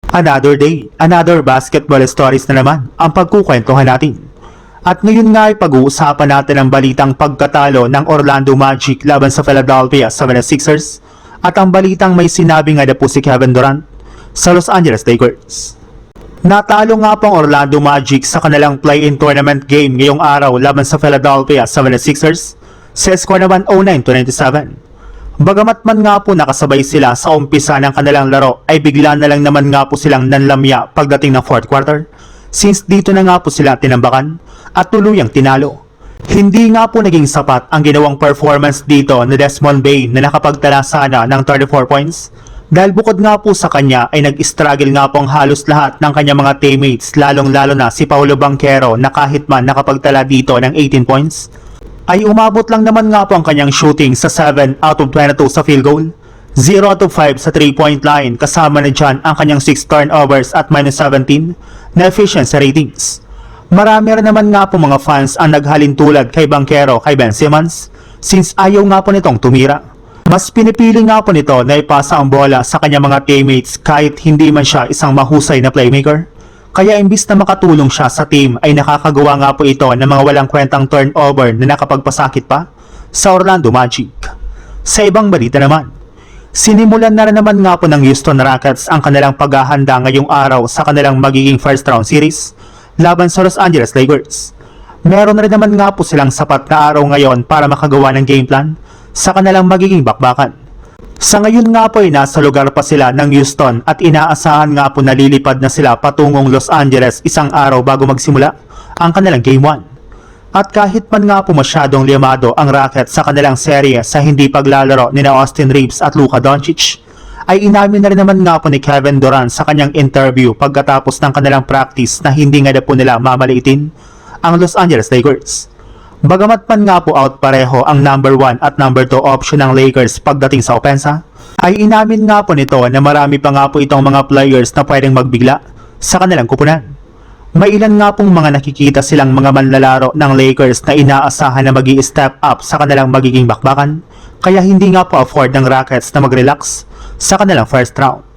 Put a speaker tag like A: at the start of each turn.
A: Another day, another basketball stories na naman ang pagkukwentuhan natin. At ngayon nga ay pag-uusapan natin ang balitang pagkatalo ng Orlando Magic laban sa Philadelphia 76ers at ang balitang may sinabi nga na po si Kevin Durant sa Los Angeles Lakers. Natalo nga po ang Orlando Magic sa kanilang play-in tournament game ngayong araw laban sa Philadelphia 76ers sa score naman 09-97. Bagamat man nga po nakasabay sila sa umpisa ng kanilang laro ay bigla na lang naman nga po silang nanlamya pagdating ng fourth quarter since dito na nga po sila tinambakan at tuluyang tinalo. Hindi nga po naging sapat ang ginawang performance dito ni Desmond Bane na nakapagtala sana ng 34 points dahil bukod nga po sa kanya ay nag-struggle nga po ang halos lahat ng kanyang mga teammates lalong-lalo na si Paolo Banchero na kahit man nakapagtala dito ng 18 points ay umabot lang naman nga po ang kanyang shooting sa 7 out of 22 sa field goal, 0 out of 5 sa 3-point line kasama na dyan ang kanyang 6 turnovers at minus 17 na efficiency ratings. Marami rin naman nga po mga fans ang naghalin tulad kay Banchero kay Ben Simmons since ayaw nga po nitong tumira. Mas pinipili nga po nito na ipasa ang bola sa kanyang mga teammates kahit hindi man siya isang mahusay na playmaker. Kaya imbis na makatulong siya sa team ay nakakagawa nga po ito ng mga walang kwentang turnover na nakapagpasakit pa sa Orlando Magic. Sa ibang balita naman, sinimulan na rin naman nga po ng Houston Rockets ang kanilang paghahanda ngayong araw sa kanilang magiging first round series laban sa Los Angeles Lakers. Meron rin naman nga po silang sapat na araw ngayon para makagawa ng game plan sa kanilang magiging bakbakan. Sa ngayon nga po ay nasa lugar pa sila ng Houston at inaasahan nga po na lilipad na sila patungong Los Angeles isang araw bago magsimula ang kanilang Game 1. At kahit man nga po masyadong liamado ang Rockets sa kanilang serye sa hindi paglalaro ni Austin Reeves at Luka Doncic, ay inamin na rin naman nga po ni Kevin Durant sa kanyang interview pagkatapos ng kanilang practice na hindi nga na po nila mamaliitin ang Los Angeles Lakers. Bagamat man nga po out pareho ang number 1 at number 2 option ng Lakers pagdating sa opensa, ay inamin nga po nito na marami pa nga po itong mga players na pwedeng magbigla sa kanilang kupunan. May ilan nga pong mga nakikita silang mga manlalaro ng Lakers na inaasahan na magi-step up sa kanilang magiging bakbakan, kaya hindi nga po afford ng Rockets na mag-relax sa kanilang first round.